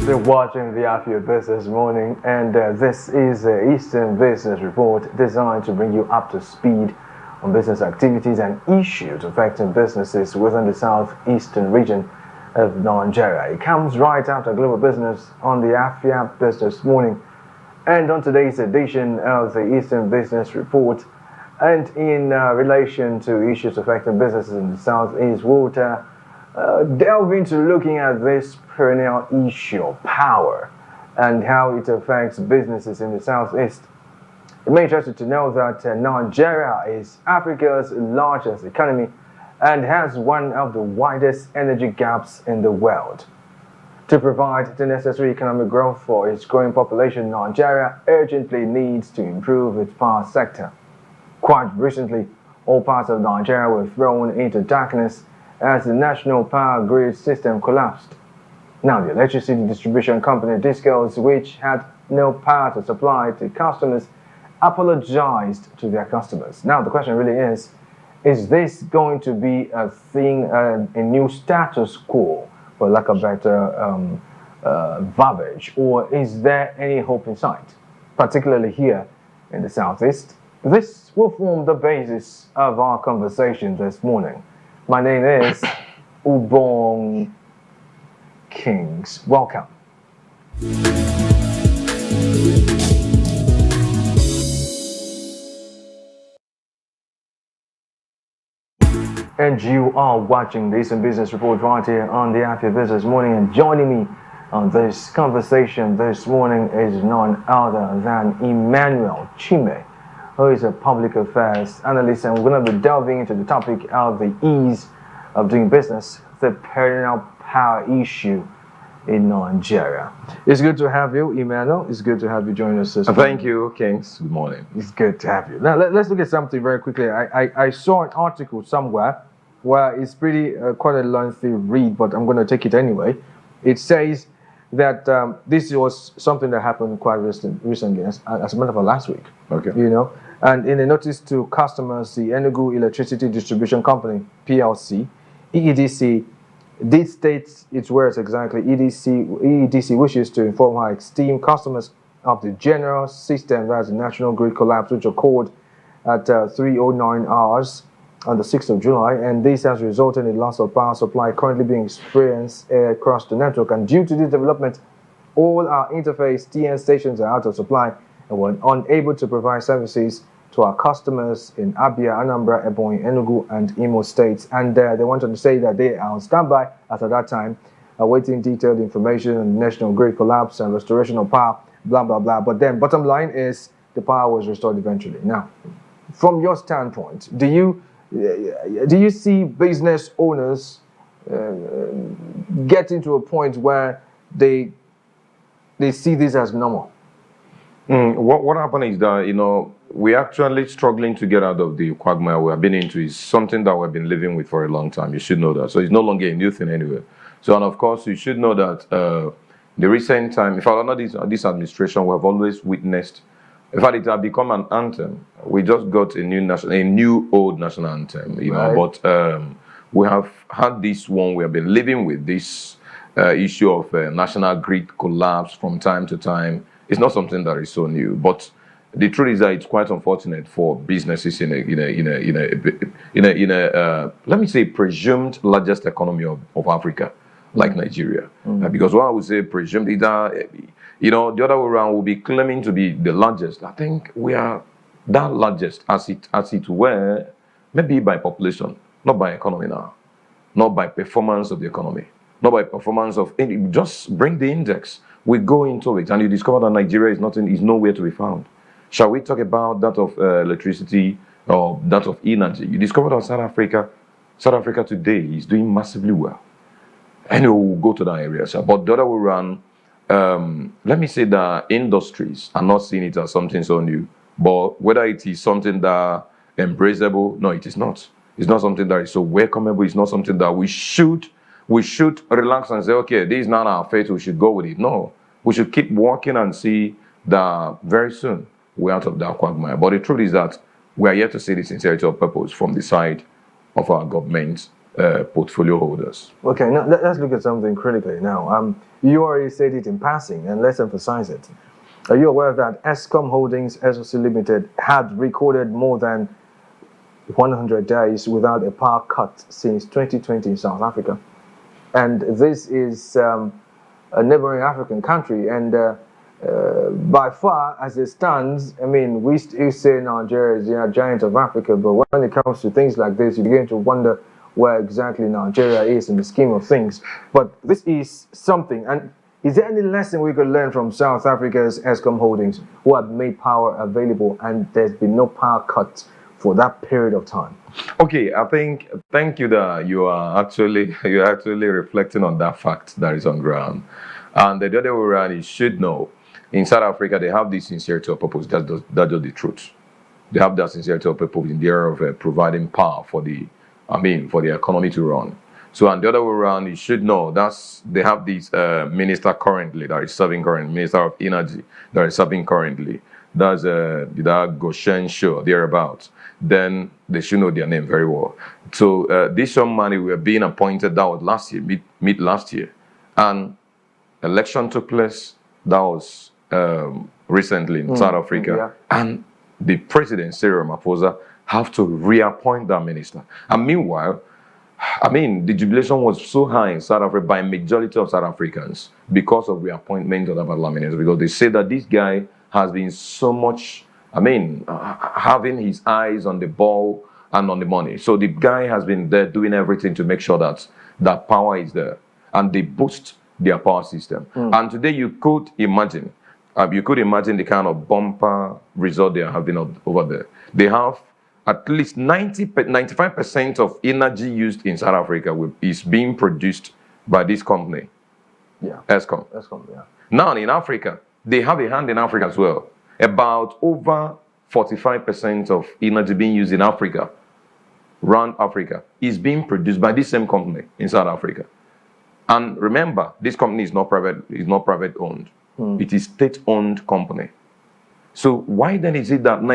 You're watching the After Business Morning, and this is the Eastern Business Report designed to bring you up to speed on business activities and issues affecting businesses within the southeastern region of Nigeria. It comes right after Global Business on the After Business Morning, and on today's edition of the Eastern Business Report, and in relation to issues affecting businesses in the southeast, we'll delve into looking at this perennial issue of power and how it affects businesses in the southeast. It may interest you to know that Nigeria is Africa's largest economy and has one of the widest energy gaps in the world. To provide the necessary economic growth for its growing population, Nigeria urgently needs to improve its power sector. Quite recently, all parts of Nigeria were thrown into darkness as the national power grid system collapsed. Now, the electricity distribution company Discos, which had no power to supply to customers, apologized to their customers. Now, the question really is this going to be a thing, a new status quo, for lack of better verbiage, or is there any hope in sight, particularly here in the southeast? This will form the basis of our conversation this morning. My name is Ubong Kings. Welcome. And you are watching the Eastern Business Report right here on the After Business Morning, and joining me on this conversation this morning is none other than Emmanuel Chime, who is a public affairs analyst, and we're going to be delving into the topic of the ease of doing business, the perennial power issue in Nigeria. It's good to have you, Emmanuel. It's good to have you join us this morning. Thank you, Kings. Good morning. It's good to have you. Now, let's look at something very quickly. I saw an article somewhere where it's pretty quite a lengthy read, but I'm going to take it anyway. It says that this was something that happened quite recently, as a matter of fact, last week. Okay. You know, and in a notice to customers, the Enugu Electricity Distribution Company (PLC) (EEDC) did state its words exactly. EEDC wishes to inform our esteemed customers of the general system, that's the national grid collapse, which occurred at 3:09 hours on the 6th of July, and this has resulted in loss of power supply currently being experienced across the network. And due to this development, all our interface TN stations are out of supply and we're unable to provide services to our customers in Abia, Anambra, Ebonyi, Enugu, and Imo states. And they wanted to say that they are on standby as at that time, awaiting detailed information on the national grid collapse and restoration of power, blah, blah, blah. But then bottom line is the power was restored eventually. Now, from your standpoint, do you see business owners getting to a point where they see this as normal? What happened is that, we're actually struggling to get out of the quagmire we have been into. Is something that we've been living with for a long time. You should know that. So it's no longer a new thing anyway. So, and of course, you should know that the recent time, in fact, under this administration, we have always witnessed, in fact, it has become an anthem. We just got a new old national anthem, Right. But we have had this one. We have been living with this issue of national grid collapse from time to time. It's not something that is so new, but the truth is that it's quite unfortunate for businesses in a let me say presumed largest economy of Africa, like Nigeria, because what I would say presumed is that the other way around will be claiming to be the largest. I think we are that largest as it were, maybe by population, not by economy now, not by performance of the economy, not by performance of just bring the index. We go into it and you discover that Nigeria is nowhere to be found. Shall we talk about that of electricity or that of energy? You discover that South Africa today is doing massively well. And we'll go to that area. But the other way around, let me say that industries are not seeing it as something so new. But whether it is something that embraceable, no, it is not. It's not something that is so welcomeable. It's not something that we should relax and say, okay, this is not our fate, we should go with it. No, we should keep working and see that very soon we're out of that quagmire. But the truth is that we are yet to see the sincerity of purpose from the side of our government portfolio holders. Okay, now let's look at something critically now. You already said it in passing, and let's emphasize it. Are you aware that Eskom Holdings SOC Limited had recorded more than 100 days without a power cut since 2020 in South Africa? And this is a neighboring African country, and by far, as it stands, I mean, we still say Nigeria is the giant of Africa, but when it comes to things like this, you begin to wonder where exactly Nigeria is in the scheme of things. But this is something. And is there any lesson we could learn from South Africa's Eskom Holdings, who have made power available and there's been no power cut for that period of time? Okay, thank you that you're actually reflecting on that fact that is on ground. And the other way around, you should know, in South Africa, they have this sincerity of purpose. That's just the truth. They have that sincerity of purpose in the area of providing power for the economy to run. So, and the other way around, you should know they have this minister currently that is serving currently, Minister of Energy that is serving currently. That's that Goshen show thereabouts. Then they should know their name very well. So this young man were being appointed, that was last year, mid last year, and election took place. That was recently in South Africa, and the president Cyril Ramaphosa have to reappoint that minister. And meanwhile, I mean, the jubilation was so high in South Africa by a majority of South Africans because of reappointment of that particular minister, because they say that this guy has been so much, having his eyes on the ball and on the money. So the guy has been there doing everything to make sure that that power is there, and they boost their power system. And today you could imagine the kind of bumper result they are having over there. They have at least 95% of energy used in South Africa is being produced by this company. Yeah. Eskom. Yeah. Now in Africa, they have a hand in Africa as well. About over 45% of energy being used in Africa, around Africa, is being produced by this same company in South Africa. And remember, this company is not private owned. It is state-owned company. So why then is it that in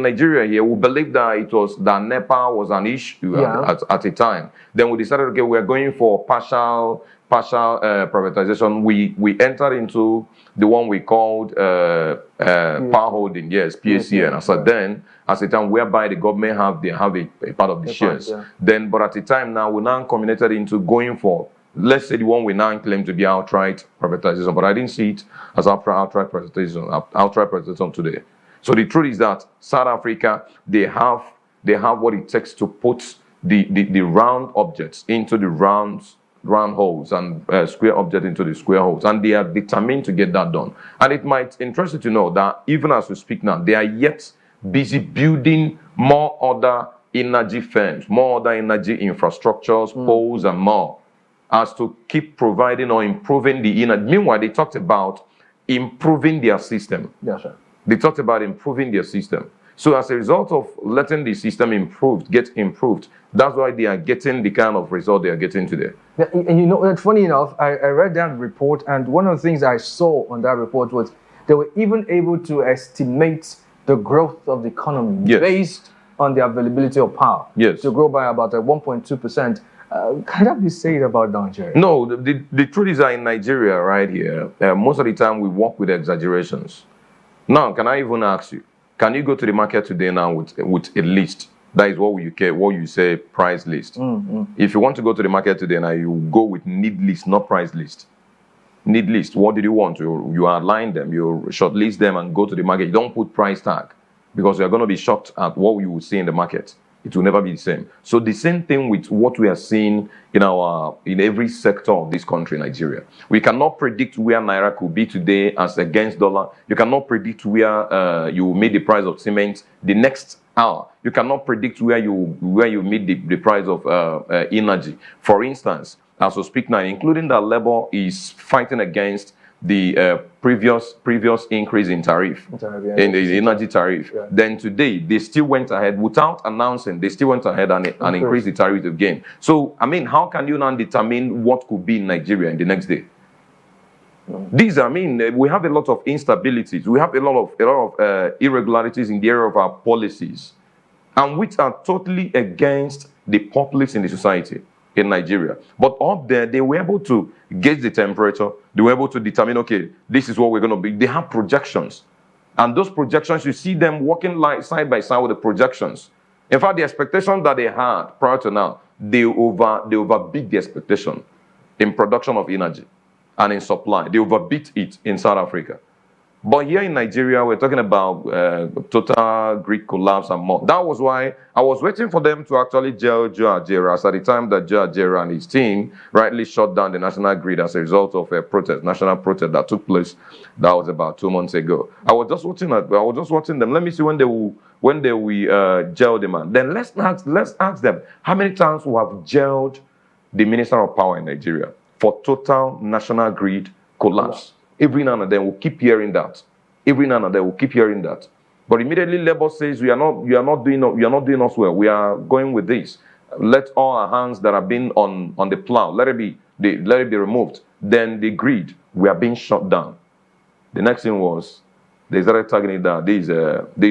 Nigeria here, we believe that that NEPA was an issue at a time. Then we decided, okay, we're going for partial privatization. We entered into the one we called power holding, PSC. And so then, as a time whereby the government have a part of the shares. Then, but at the time now, we now culminated into going for, let's say, the one we now claim to be outright privatization, but I didn't see it as outright privatization today. So the truth is that South Africa, they have what it takes to put the round objects into the round holes and square object into the square holes, and they are determined to get that done. And it might interest you to know that even as we speak now, they are yet busy building more other energy firms, more other energy infrastructures, poles and more, as to keep providing or improving the energy. Meanwhile, they talked about improving their system. Yes, sir. They talked about improving their system. So as a result of letting the system get improved, that's why they are getting the kind of result they are getting today. Yeah, and you know, funny enough, I read that report, and one of the things I saw on that report was they were even able to estimate the growth of the economy based on the availability of power. Yes. To grow by about 1.2%. Can that be said about Nigeria? No, the truth is that in Nigeria, right here, most of the time we work with exaggerations. Now, can I even ask you, can you go to the market today now with a list? That is what you say price list. If you want to go to the market today now, you go with need list, not price list. Need list. What did you want? You outline them, you shortlist them and go to the market. You don't put price tag because you're going to be shocked at what you will see in the market. It will never be the same. So the same thing with what we are seeing in every sector of this country, Nigeria. We cannot predict where Naira could be today as against dollar. You cannot predict where you will meet the price of cement the next hour. You cannot predict where you meet the price of energy. For instance, as we speak now, including that Labour is fighting against the previous increase in tariff, in the energy tariff. Yeah. Then today they still went ahead without announcing. They still went ahead and increased the tariff again. So I mean, how can you now determine what could be in Nigeria in the next day? These, I mean, we have a lot of instabilities. We have a lot of irregularities in the area of our policies, and which are totally against the populace in the society in Nigeria. But up there, they were able to gauge the temperature. They were able to determine, okay, this is what we're going to be. They have projections. And those projections, you see them working side by side with the projections. In fact, the expectation that they had prior to now, they overbeat the expectation in production of energy and in supply. They overbeat it in South Africa. But here in Nigeria, we're talking about total grid collapse and more. That was why I was waiting for them to actually jail Joe Ajero at the time that Joe Ajero and his team rightly shut down the national grid as a result of a protest, national protest that took place. That was about 2 months ago. I was just watching them. Let me see when they will jail the man. Then let's ask them how many times we have jailed the Minister of Power in Nigeria for total national grid collapse. Every now and then we'll keep hearing that. But immediately Labour says you are not doing us well. We are going with this. Let all our hands that have been on the plow, let it be removed. Then the grid, we are being shut down. The next thing was they started targeting that this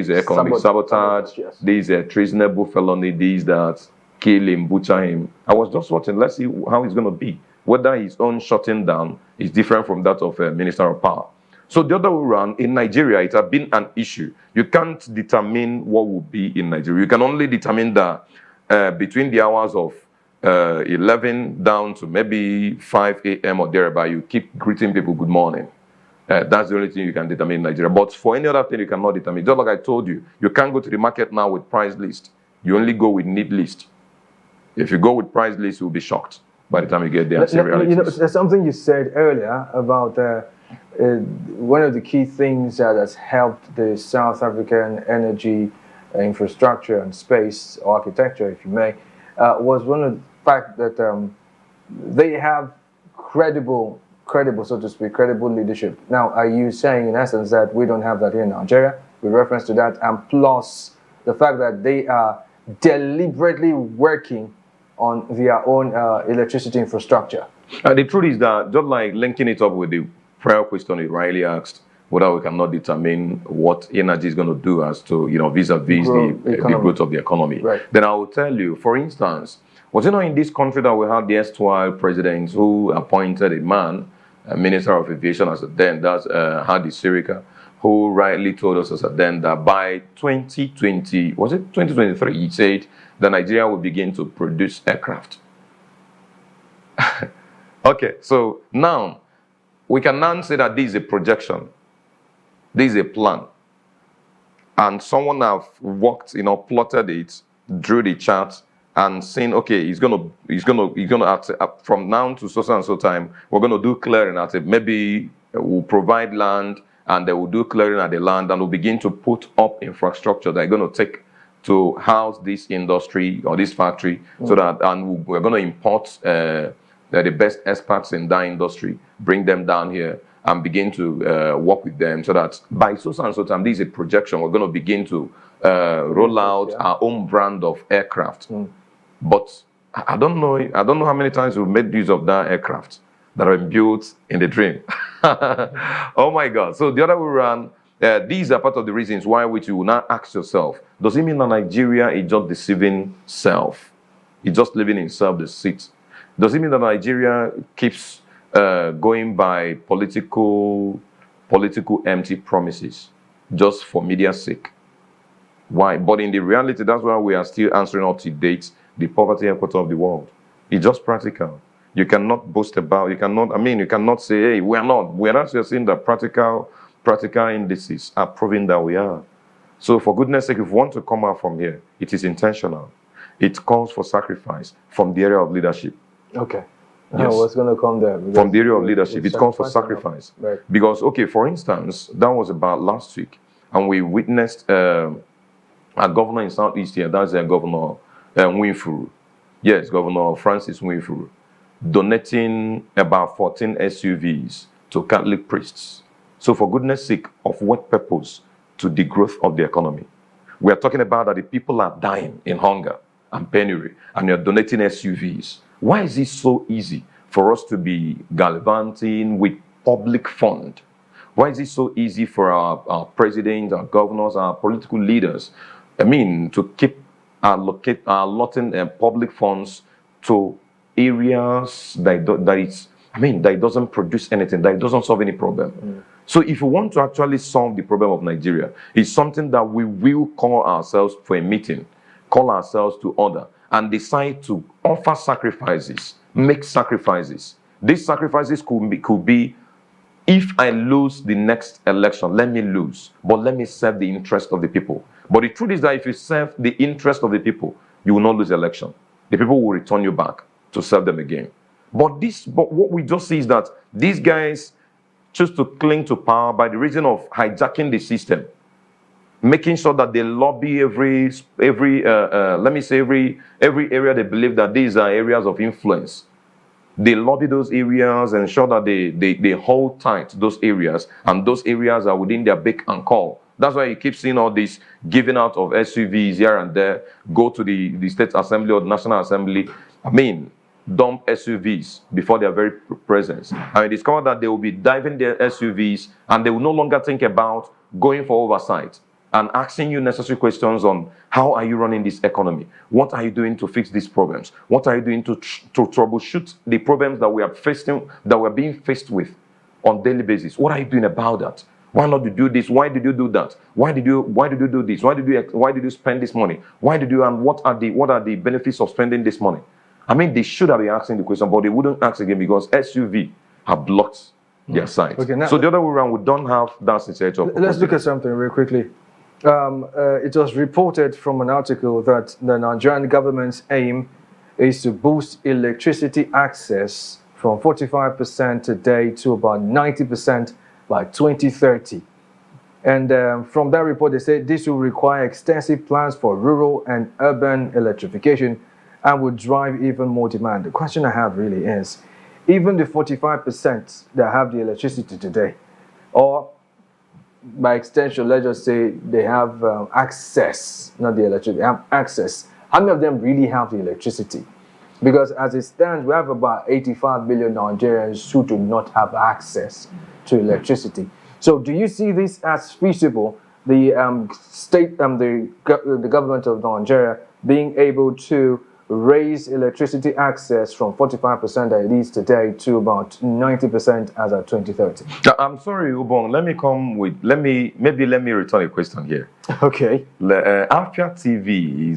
is economic sabotage, yes. This is treasonable felony, this that kill him, butcher him. I was just watching. Let's see how it's going to be. Whether his own shutting down is different from that of a Minister of Power. So the other way around, in Nigeria, it has been an issue. You can't determine what will be in Nigeria. You can only determine that between the hours of 11 down to maybe 5 a.m. or thereabout, you keep greeting people good morning. That's the only thing you can determine in Nigeria. But for any other thing, you cannot determine. Just like I told you, you can't go to the market now with price list. You only go with need list. If you go with price list, you'll be shocked by the time you get there. There's something you said earlier about one of the key things that has helped the South African energy infrastructure and space architecture, if you may, was one of the fact that they have credible, so to speak, credible leadership. Now, are you saying in essence that we don't have that here in Nigeria, with reference to that, and plus the fact that they are deliberately working on their own electricity infrastructure? The truth is that, just like linking it up with the prior question you rightly asked, whether we cannot determine what energy is going to do as to, vis-a-vis the growth of the economy. Right. Then I will tell you, for instance, was it not in this country that we had the erstwhile presidents who appointed a man, a Minister of Aviation as a then, that's Hadi Sirika, who rightly told us as a then that by 2020, was it 2023, he said that Nigeria will begin to produce aircraft. Okay, so now we can now say that this is a projection, this is a plan, and someone have worked, plotted it, drew the chart, and saying, okay, he's gonna from now to so and so time, we're gonna do clearing at it. Maybe we'll provide land, and they will do clearing at the land, and we'll begin to put up infrastructure that are going to take to house this industry or this factory, so that, and we're going to import the best experts in that industry, bring them down here and begin to work with them, so that by so and so time, this is a projection, we're going to begin to roll out our own brand of aircraft. But I don't know how many times we've made use of that aircraft that are built in the dream. Oh my God. So the other way around, these are part of the reasons why which you will now ask yourself, does it mean that Nigeria is just deceiving self? It's just living in self-deceit? Does it mean that Nigeria keeps going by political empty promises just for media's sake? Why? But in the reality, that's why we are still answering up to date the poverty headquarters of the world. It's just practical. You cannot boast about, you cannot say, hey, we're not just saying that practical indices are proving that we are. So for goodness sake, if we want to come out from here, it is intentional. It calls for sacrifice from the area of leadership. Okay. Yes. What's going to come there? From the area of leadership, it calls for sacrifice. Right. Because, okay, for instance, that was about last week, and we witnessed a governor in Southeast here, that's Governor Winfuru. Yes, Governor Francis Winfuru, donating about 14 SUVs to Catholic priests. So for goodness sake, of what purpose? To the growth of the economy. We are talking about that the people are dying in hunger and penury, and you're donating SUVs. Why is it so easy for us to be gallivanting with public fund? Why is it so easy for our presidents, our governors, our political leaders, to keep allotting public funds to areas that it doesn't produce anything, that it doesn't solve any problem. So if we want to actually solve the problem of Nigeria, it's something that we will call ourselves for a meeting, call ourselves to order, and decide to offer sacrifices, make sacrifices. These sacrifices could be if I lose the next election, let me lose, but let me serve the interest of the people. But the truth is that if you serve the interest of the people, you will not lose the election. The people will return you back to serve them again. But what we just see is that these guys choose to cling to power by the reason of hijacking the system, making sure that they lobby every area they believe that these are areas of influence. They lobby those areas and ensure that they hold tight to those areas, and those areas are within their beck and call. That's why you keep seeing all this giving out of SUVs here and there, go to the state assembly or the national assembly, dump SUVs before their very presence. And we discover that they will be diving their SUVs and they will no longer think about going for oversight and asking you necessary questions on how are you running this economy? What are you doing to fix these problems? What are you doing to troubleshoot the problems that we are being faced with on daily basis? What are you doing about that? Why not you do this? Why did you do that? Why did you do this? Why did you spend this money? And what are the benefits of spending this money? They should have been asking the question, but they wouldn't ask again because SUV have blocked their sight. Okay, now, so the other way around, we don't have that sincerity. Let's look at something real quickly. It was reported from an article that the Nigerian government's aim is to boost electricity access from 45% today to about 90% by 2030. And from that report, they said this will require extensive plans for rural and urban electrification and would drive even more demand. The question I have really is, even the 45% that have the electricity today, or by extension, let's just say they have access, not the electricity, they have access. How many of them really have the electricity? Because as it stands, we have about 85 million Nigerians who do not have access to electricity. So do you see this as feasible, the government of Nigeria being able to raise electricity access from 45% that it is today to about 90% as of 2030? I'm sorry, Ubong. Let me return a question here. Okay. Afia TV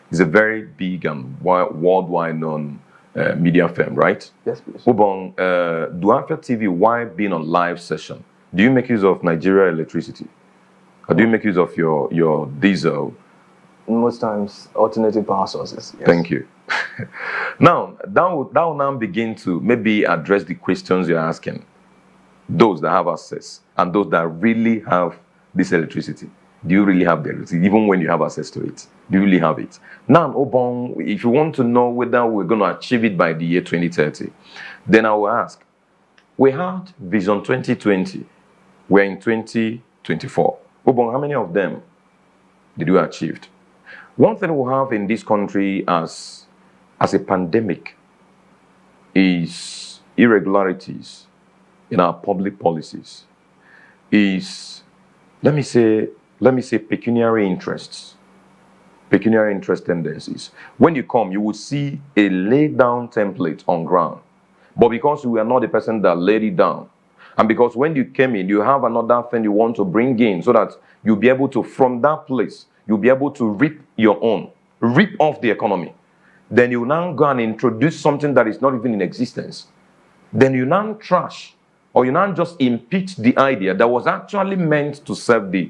is a very big and worldwide known media firm, right? Yes, please. Ubong, do Afia TV, why being on live session? Do you make use of Nigeria electricity? Or do you make use of your diesel? Most times, alternative power sources. Yes. Thank you. Now, that will now begin to maybe address the questions you're asking. Those that have access and those that really have this electricity. Do you really have the electricity, even when you have access to it? Do you really have it? Now, Obong, if you want to know whether we're going to achieve it by the year 2030, then I will ask, we had Vision 2020. We're in 2024. Obong, how many of them did we achieve? One thing we have in this country as a pandemic is irregularities in our public policies, is, let me say pecuniary interests, pecuniary interest tendencies. When you come, you will see a laid down template on ground. But because we are not the person that laid it down, and because when you came in, you have another thing you want to bring in so that you'll be able to, from that place, you'll be able to rip off the economy. Then you now go and introduce something that is not even in existence. Then you now trash, or you now just impeach the idea that was actually meant to serve the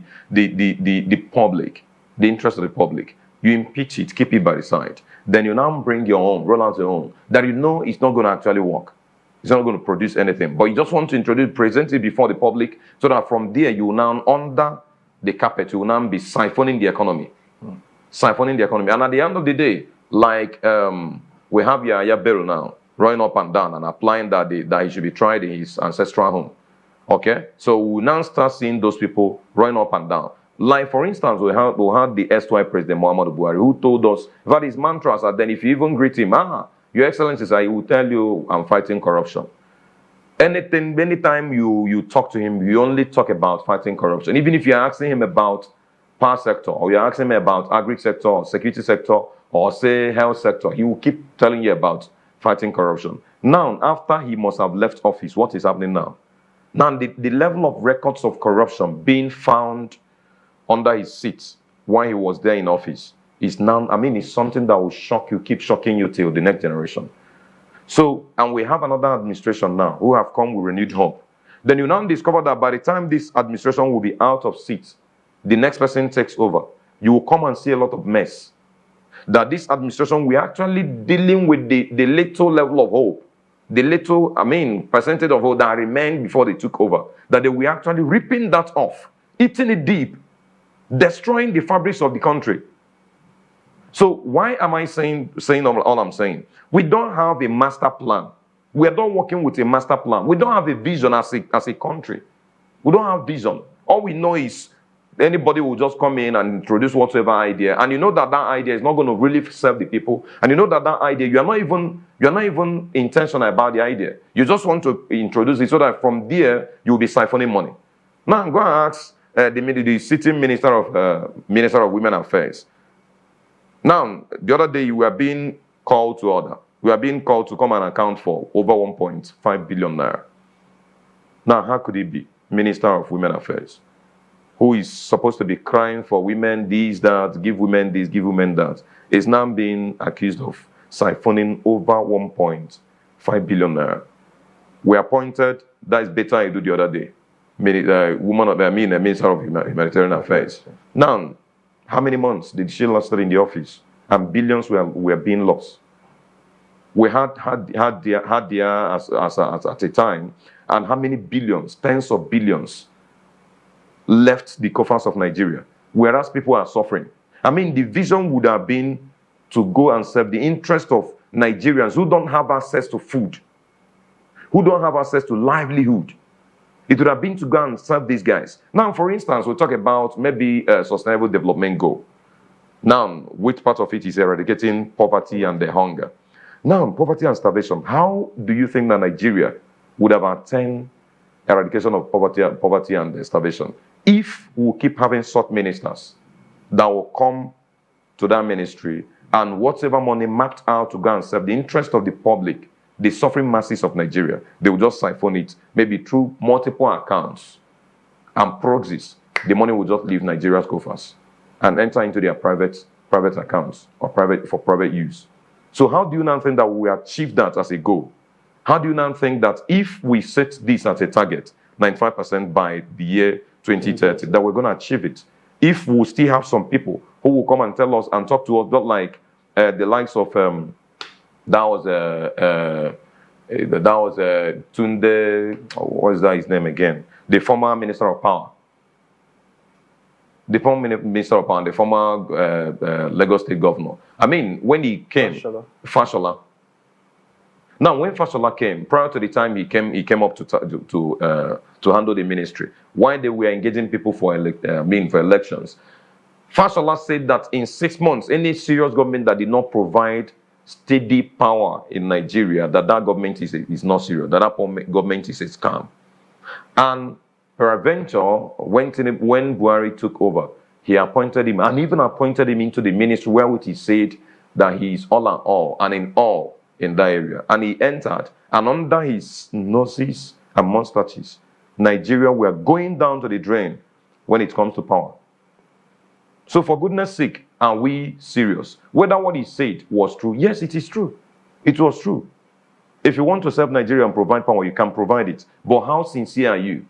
public, the interest of the public. You impeach it, keep it by the side. Then you now bring your own, roll out your own, that you know it's not going to actually work. It's not going to produce anything. But you just want to introduce, present it before the public, so that from there you will now, under the carpet, you will now be siphoning the economy. Siphoning the economy. And at the end of the day, like we have Yaya Bello now, running up and down and applying that he should be tried in his ancestral home. Okay? So we now start seeing those people running up and down. Like, for instance, we had the erstwhile President Muhammadu Buhari, who told us that his mantras are, then if you even greet him, Your Excellencies, he will tell you, I'm fighting corruption. Anytime you talk to him, you only talk about fighting corruption. Even if you're asking him about power sector, or you're asking me about agri sector, or security sector, or say health sector, he will keep telling you about fighting corruption. Now, after he must have left office, what is happening now? Now, the level of records of corruption being found under his seat while he was there in office is now, it's something that will shock you, keep shocking you till the next generation. So, and we have another administration now who have come with renewed hope. Then you now discover that by the time this administration will be out of seat, the next person takes over, you will come and see a lot of mess. That this administration, we are actually dealing with the little level of hope, the little, percentage of hope that remained before they took over, that they were actually ripping that off, eating it deep, destroying the fabrics of the country. So why am I saying all I'm saying? We don't have a master plan. We are not working with a master plan. We don't have a vision as a country. We don't have vision. All we know is anybody will just come in and introduce whatever idea, and you know that idea is not going to really serve the people, and you know that idea, you're not even intentional about the idea. You just want to introduce it so that from there you'll be siphoning money. Now I'm going to ask the sitting Minister of Women Affairs. Now, the other day we were being called to order. We are being called to come and account for over 1.5 billion naira. Now, how could it be? Minister of Women Affairs, who is supposed to be crying for women, this, that, give women this, give women that, is now being accused of siphoning over 1.5 billion naira. We appointed, that is better I do the other day, Minister of Humanitarian Affairs. Now, how many months did she last in the office? And billions were being lost. We had there as at a time, and how many billions, tens of billions, left the coffers of Nigeria, whereas people are suffering. The vision would have been to go and serve the interest of Nigerians who don't have access to food, who don't have access to livelihood. It would have been to go and serve these guys. Now, for instance, we'll talk about maybe a sustainable development goal. Now, which part of it is eradicating poverty and the hunger? Now, poverty and starvation, how do you think that Nigeria would have attained eradication of poverty and starvation if we keep having such ministers that will come to that ministry and whatever money mapped out to go and serve the interest of the public, the suffering masses of Nigeria, they will just siphon it, maybe through multiple accounts and proxies. The money will just leave Nigeria's coffers and enter into their private accounts or for private use. So how do you now think that we achieve that as a goal? How do you now think that if we set this as a target, 95% by the year 2030, that we're going to achieve it? If we still have some people who will come and tell us and talk to us, not like the likes of that was Tunde, what is that his name again? The former Minister of Power. The former Minister of Power, the former Lagos State Governor. When he came, Fashola. Now, when Fashola came, prior to the time he came up to handle the ministry, while they were engaging people for elections, Fashola said that in 6 months, any serious government that did not provide steady power in Nigeria, that government is not serious, that government is a scam. And peradventure, when Buhari took over, he appointed him, and even appointed him into the ministry, where which he said that he is all in all in that area. And he entered, and under his noses and mustaches, Nigeria were going down to the drain when it comes to power. So for goodness sake, are we serious? Whether what he said was true, yes, it is true. It was true. If you want to serve Nigeria and provide power, you can provide it. But how sincere are you?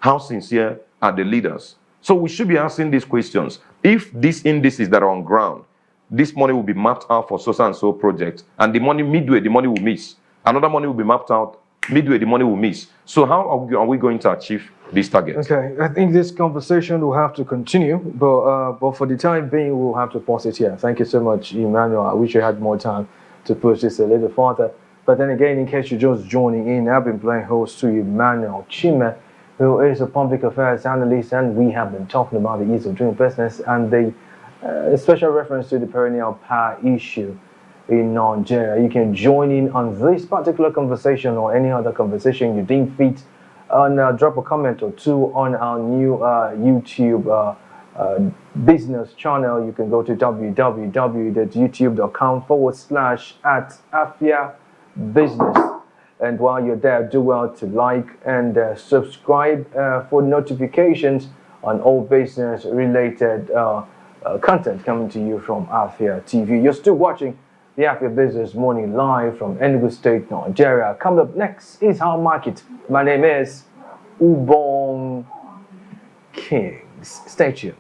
How sincere are the leaders? So we should be asking these questions. If these indices that are on ground, this money will be mapped out for so and so project, and the money midway, the money will miss. Another money will be mapped out, midway, the money will miss. So how are we going to achieve this target? Okay, I think this conversation will have to continue, but for the time being, we'll have to pause it here. Thank you so much, Emmanuel. I wish I had more time to push this a little further. But then again, in case you're just joining in, I've been playing host to Emmanuel Chime, who is a public affairs analyst, and we have been talking about the ease of doing business and the special reference to the perennial power issue in Nigeria. You can join in on this particular conversation or any other conversation you deem fit, and drop a comment or two on our new YouTube business channel, you can go to www.youtube.com/@AfiaBusiness. And while you're there, do well to like and subscribe for notifications on all business related content coming to you from Afia TV. You're still watching the Afia Business Morning live from Enugu State, Nigeria. Coming up next is Our Market. My name is Ubong Kings. Stay tuned.